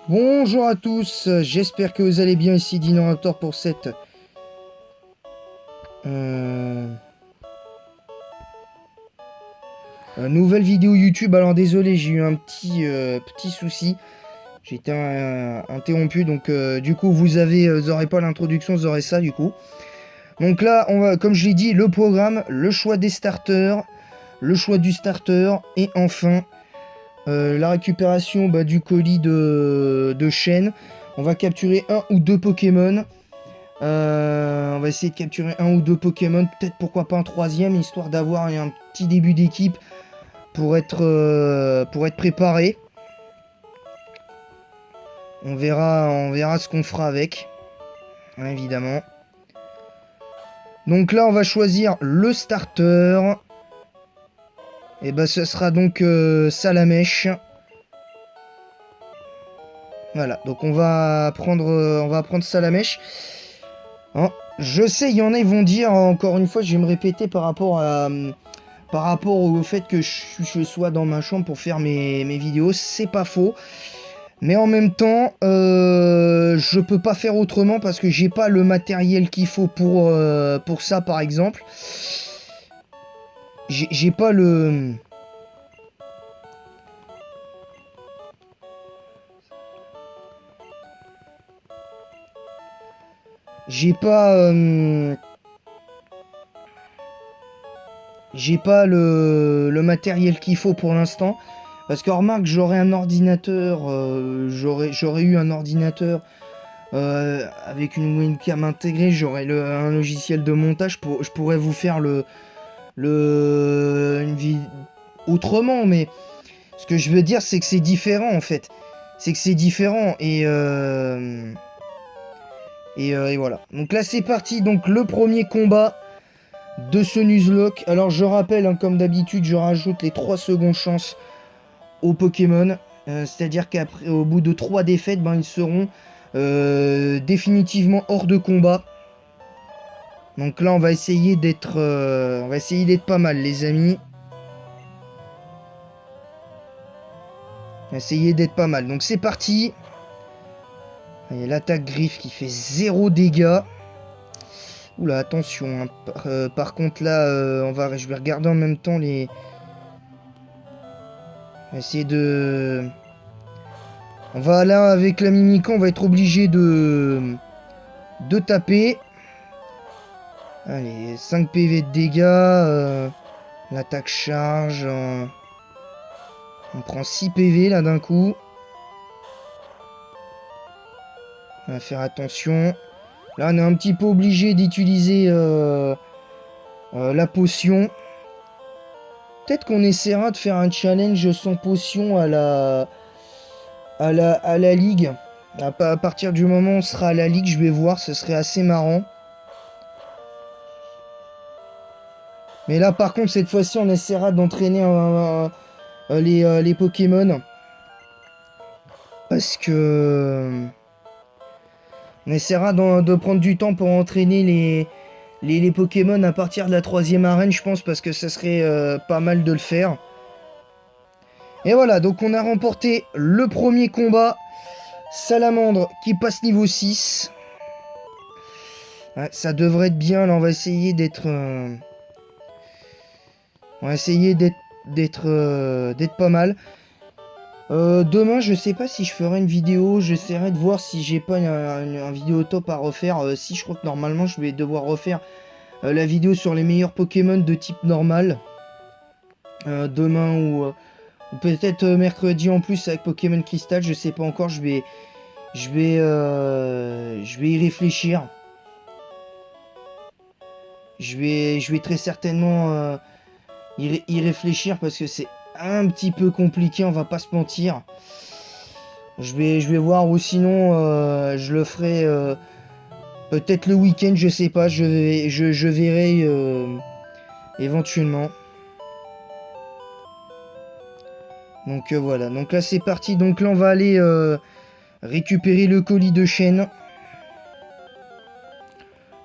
Bonjour à tous, j'espère que vous allez bien, ici Dinoraptor pour cette euh, nouvelle vidéo YouTube. Alors désolé, j'ai eu un petit souci, j'ai été interrompu, donc du coup vous aurez pas l'introduction, vous aurez ça du coup. Donc là, on va, comme je l'ai dit, le programme, le choix des starters, le choix du starter, et enfin la récupération du colis de chaîne. On va capturer un ou deux Pokémon. On va essayer de capturer un ou deux Pokémon, peut-être pourquoi pas un troisième, histoire d'avoir un petit début d'équipe pour être préparé. On verra ce qu'on fera avec, hein, évidemment. Donc là, on va choisir le starter. Et bah, ce sera donc Salamèche. Voilà, donc on va prendre Salamèche. Hein, je sais, il y en a, ils vont dire, encore une fois, je vais me répéter par rapport au fait que je sois dans ma chambre pour faire mes vidéos, c'est pas faux. Mais en même temps, je peux pas faire autrement parce que j'ai pas le matériel qu'il faut pour ça, par exemple. J'ai pas le... J'ai pas... J'ai pas le matériel qu'il faut pour l'instant. Parce que remarque, j'aurais un ordinateur, j'aurais eu un ordinateur avec une webcam intégrée, j'aurais un logiciel de montage, je pourrais vous faire une vie autrement, mais ce que je veux dire, c'est que c'est différent en fait. C'est que c'est différent et voilà. Donc là, c'est parti. Donc le premier combat de ce Nuzlocke. Alors je rappelle, hein, comme d'habitude, je rajoute les 3 secondes chances aux Pokémon. C'est-à-dire qu'après, au bout de 3 défaites, ils seront définitivement hors de combat. Donc là, on va essayer d'être pas mal, les amis. On va essayer d'être pas mal. Donc c'est parti. L'attaque griffe qui fait 0 dégâts. Oula, attention. Hein. Par contre, là, je vais regarder en même temps les... On va essayer de... On va là, avec la Mimikant, on va être obligé de taper. Allez, 5 PV de dégâts. L'attaque charge. On prend 6 PV là d'un coup. On va faire attention. Là, on est un petit peu obligé d'utiliser la potion. Peut-être qu'on essaiera de faire un challenge sans potion à la ligue. À partir du moment où on sera à la ligue, je vais voir, ce serait assez marrant. Mais là, par contre, cette fois-ci, on essaiera d'entraîner les Pokémon. Parce que... On essaiera de prendre du temps pour entraîner les Pokémon à partir de la 3e arène, je pense, parce que ça serait pas mal de le faire. Et voilà, donc on a remporté le premier combat. Salamandre qui passe niveau 6. Ouais, ça devrait être bien, là on va essayer d'être... On va essayer d'être pas mal. Demain, je sais pas si je ferai une vidéo. J'essaierai de voir si j'ai pas un vidéo top à refaire. Si je crois que normalement, je vais devoir refaire la vidéo sur les meilleurs Pokémon de type normal. Demain ou peut-être mercredi en plus avec Pokémon Crystal. Je sais pas encore. Je vais y réfléchir. Je vais très certainement y réfléchir parce que c'est un petit peu compliqué, on va pas se mentir. Je vais voir, ou sinon je le ferai peut-être le week-end, je sais pas, je verrai éventuellement. Donc voilà, donc là c'est parti, donc là on va aller récupérer le colis de chaîne.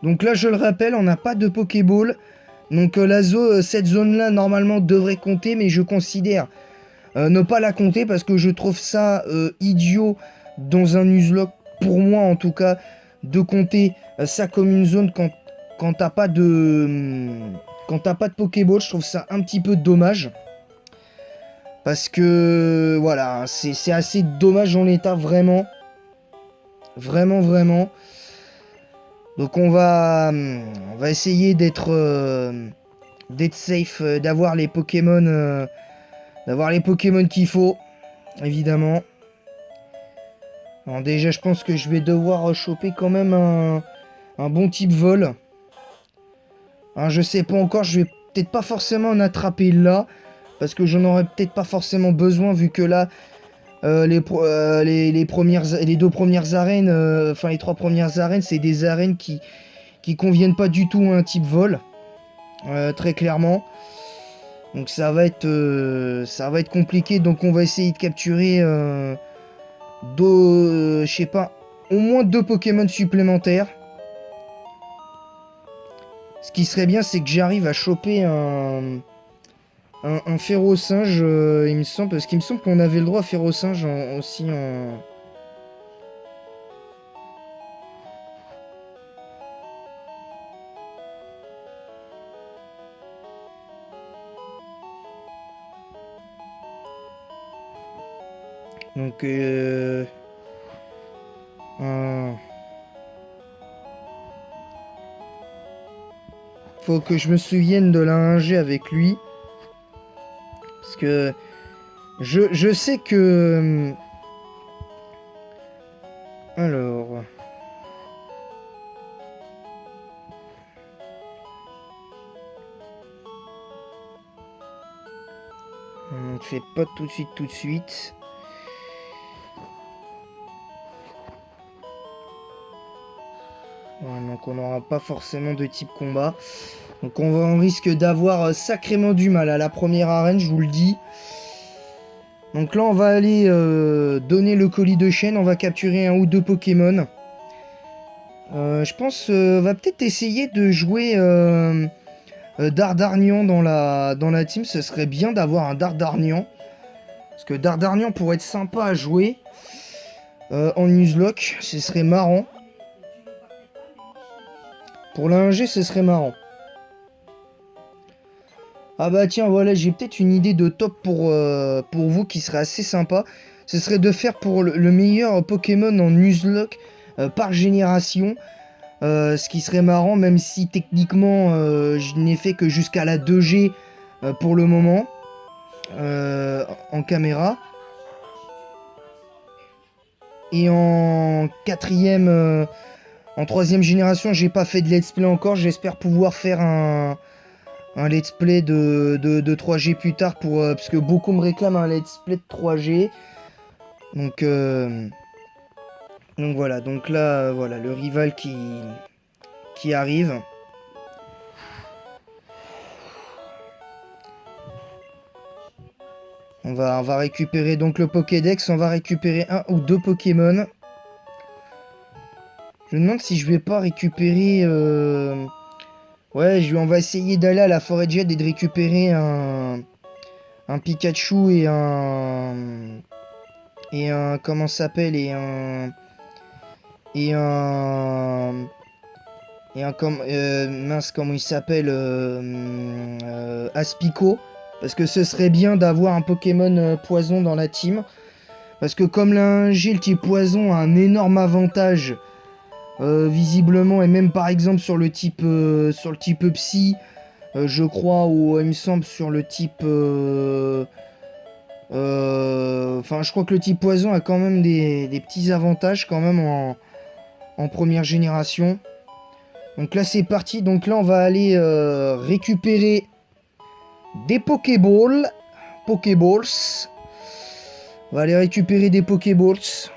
Donc là je le rappelle, on n'a pas de Pokéball. Donc cette zone-là, normalement, devrait compter, mais je considère ne pas la compter parce que je trouve ça idiot dans un Nuzlocke, pour moi en tout cas, de compter ça comme une zone quand t'as pas de... Quand t'as pas de Pokéball, je trouve ça un petit peu dommage. Parce que, voilà, c'est assez dommage en l'état, vraiment. Vraiment, vraiment. Donc on va essayer d'être safe, d'avoir les Pokémon qu'il faut, évidemment. Alors déjà, je pense que je vais devoir choper quand même un bon type vol. Hein, je sais pas encore, je vais peut-être pas forcément en attraper là, parce que j'en aurais peut-être pas forcément besoin, vu que là, les deux premières arènes, enfin les trois premières arènes, c'est des arènes qui conviennent pas du tout à un type vol, très clairement. Donc ça va être compliqué. Donc on va essayer de capturer, je sais pas, au moins 2 Pokémon supplémentaires. Ce qui serait bien, c'est que j'arrive à choper un Férosinge, il me semble, parce qu'il me semble qu'on avait le droit à Férosinge aussi en... Donc, faut que je me souvienne de la 1G avec lui. Parce que je sais que... Alors... On ne fait pas tout de suite, tout de suite. Ouais, donc on n'aura pas forcément de type combat. Donc on risque d'avoir sacrément du mal à la première arène, je vous le dis. Donc là on va aller donner le colis de chaîne, on va capturer un ou deux Pokémon. Je pense va peut-être essayer de jouer Dardarnian dans la team. Ce serait bien d'avoir un Dardarnian. Parce que Dardarnian pourrait être sympa à jouer en Nuzlocke, ce serait marrant. Pour la 1G, ce serait marrant. Ah bah tiens, voilà, j'ai peut-être une idée de top pour vous qui serait assez sympa. Ce serait de faire pour le meilleur Pokémon en Nuzlocke par génération. Ce qui serait marrant, même si techniquement je n'ai fait que jusqu'à la 2G pour le moment en caméra. Et en quatrième... En troisième génération, j'ai pas fait de let's play encore. J'espère pouvoir faire un let's play de 3G plus tard parce que beaucoup me réclament un let's play de 3G. Donc voilà. Donc là, voilà, le rival qui arrive. On va récupérer donc le Pokédex. On va récupérer un ou deux Pokémon. Je me demande si je vais pas récupérer... Ouais, on va essayer d'aller à la forêt de Jade et de récupérer un Pikachu et un... Comment ça s'appelle? Et un... mince, comment il s'appelle? Aspico. Parce que ce serait bien d'avoir un Pokémon poison dans la team. Parce que comme le type poison a un énorme avantage... visiblement, et même par exemple sur le type psy, je crois, ou il me semble sur le type enfin je crois que le type poison a quand même des petits avantages quand même en première génération. Donc là c'est parti, donc là on va aller récupérer des Pokéballs. On va aller récupérer des Pokéballs.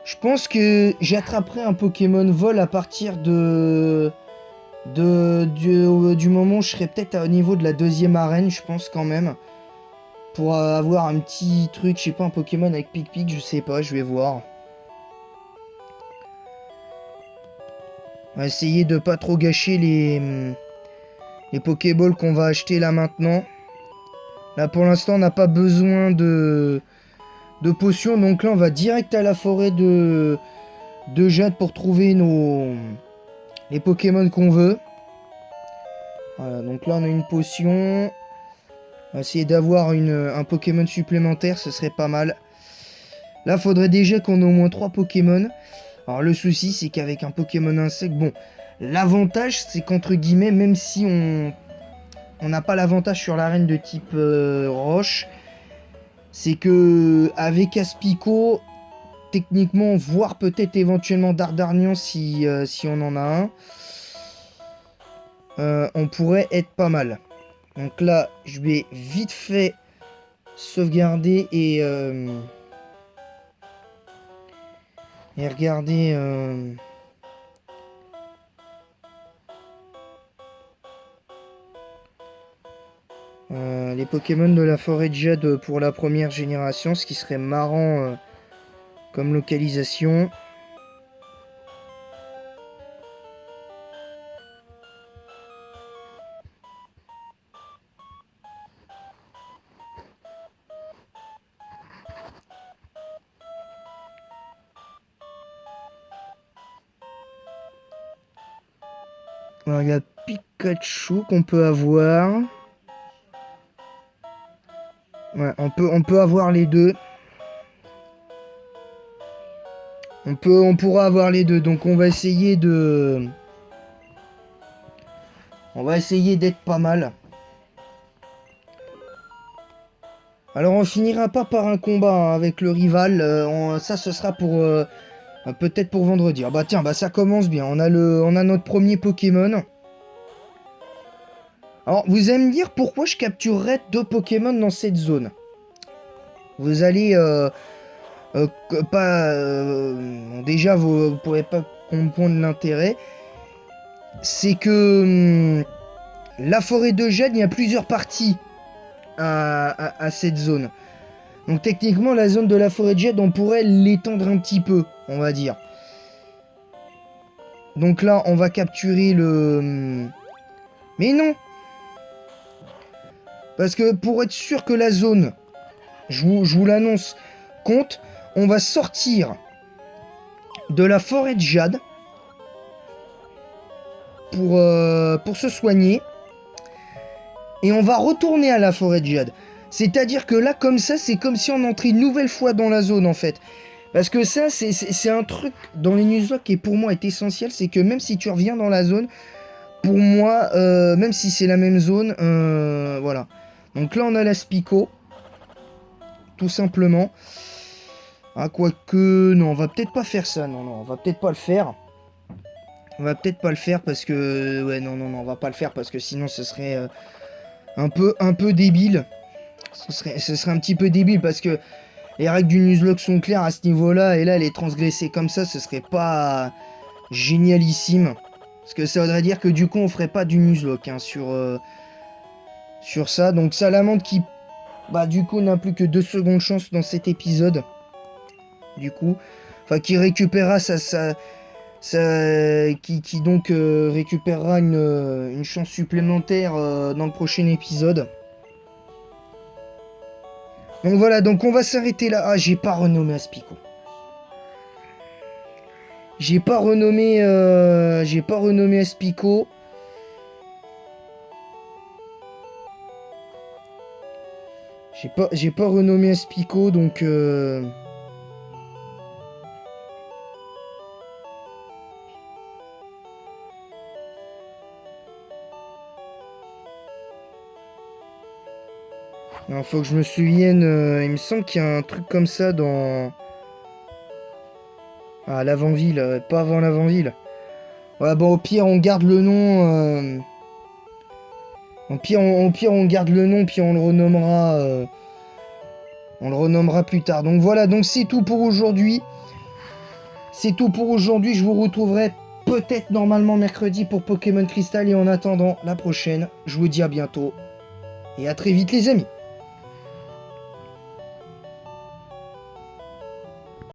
Je pense que j'attraperai un Pokémon vol à partir du moment où je serai peut-être au niveau de la deuxième arène, je pense quand même. Pour avoir un petit truc, je sais pas, un Pokémon avec Pic-Pic, je sais pas, je vais voir. On va essayer de pas trop gâcher les Pokéballs qu'on va acheter là maintenant. Là pour l'instant on n'a pas besoin de de potions. Donc là, on va direct à la forêt de jade pour trouver les Pokémon qu'on veut. Voilà, donc là, on a une potion. On va essayer d'avoir un Pokémon supplémentaire, ce serait pas mal. Là, faudrait déjà qu'on ait au moins 3 Pokémon. Alors, le souci, c'est qu'avec un Pokémon insecte, bon, l'avantage, c'est qu'entre guillemets, même si on n'a pas l'avantage sur l'arène de type roche, c'est que avec Aspico, techniquement, voire peut-être éventuellement Dardarnian si on en a un, on pourrait être pas mal. Donc là, je vais vite fait sauvegarder et regarder les Pokémon de la forêt de jade pour la première génération, ce qui serait marrant comme localisation. Alors, il y a Pikachu qu'on peut avoir. Ouais, on peut avoir les deux. On pourra avoir les deux. Donc on va essayer de... On va essayer d'être pas mal. Alors on finira pas par un combat hein, avec le rival. Ça ce sera pour... peut-être pour vendredi. Ah bah tiens, bah ça commence bien. On a notre premier Pokémon. Alors, vous allez me dire pourquoi je capturerais 2 Pokémon dans cette zone. Vous allez déjà, vous pourrez pas comprendre l'intérêt. C'est que la forêt de jade, il y a plusieurs parties à cette zone. Donc techniquement, la zone de la forêt de jade, on pourrait l'étendre un petit peu, on va dire. Donc là, on va capturer le... Mais non! Parce que pour être sûr que la zone, je vous l'annonce, compte, on va sortir de la forêt de jade pour se soigner. Et on va retourner à la forêt de jade. C'est-à-dire que là, comme ça, c'est comme si on entrait une nouvelle fois dans la zone, en fait. Parce que ça, c'est un truc dans les nuzlocke qui, pour moi, est essentiel. C'est que même si tu reviens dans la zone, pour moi, même si c'est la même zone, voilà. Donc là, on a l'Aspico. Tout simplement. Ah, quoique... Non, on va peut-être pas faire ça. Non, on va peut-être pas le faire. On va peut-être pas le faire parce que... Ouais, non, on va pas le faire parce que sinon, ce serait un peu débile. Ce serait un petit peu débile parce que les règles du nuzlocke sont claires à ce niveau-là. Et là, les transgresser comme ça, ce serait pas génialissime. Parce que ça voudrait dire que du coup, on ferait pas du nuzlocke hein, sur ça. Donc, Salamandre qui... Bah du coup n'a plus que 2 secondes chance dans cet épisode. Du coup. Enfin qui récupérera qui donc récupérera une chance supplémentaire dans le prochain épisode. Donc voilà, donc on va s'arrêter là. Ah j'ai pas renommé Aspico. J'ai pas renommé Aspico. J'ai pas renommé Aspico, donc... Alors, faut que je me souvienne... il me semble qu'il y a un truc comme ça dans... Ah, l'avant-ville, pas avant l'avant-ville. Ouais, bon, au pire, on garde le nom... Au pire, on garde le nom, puis on le renommera... On le renommera plus tard. Donc voilà, donc c'est tout pour aujourd'hui. C'est tout pour aujourd'hui. Je vous retrouverai peut-être normalement mercredi pour Pokémon Crystal. Et en attendant la prochaine, je vous dis à bientôt. Et à très vite les amis.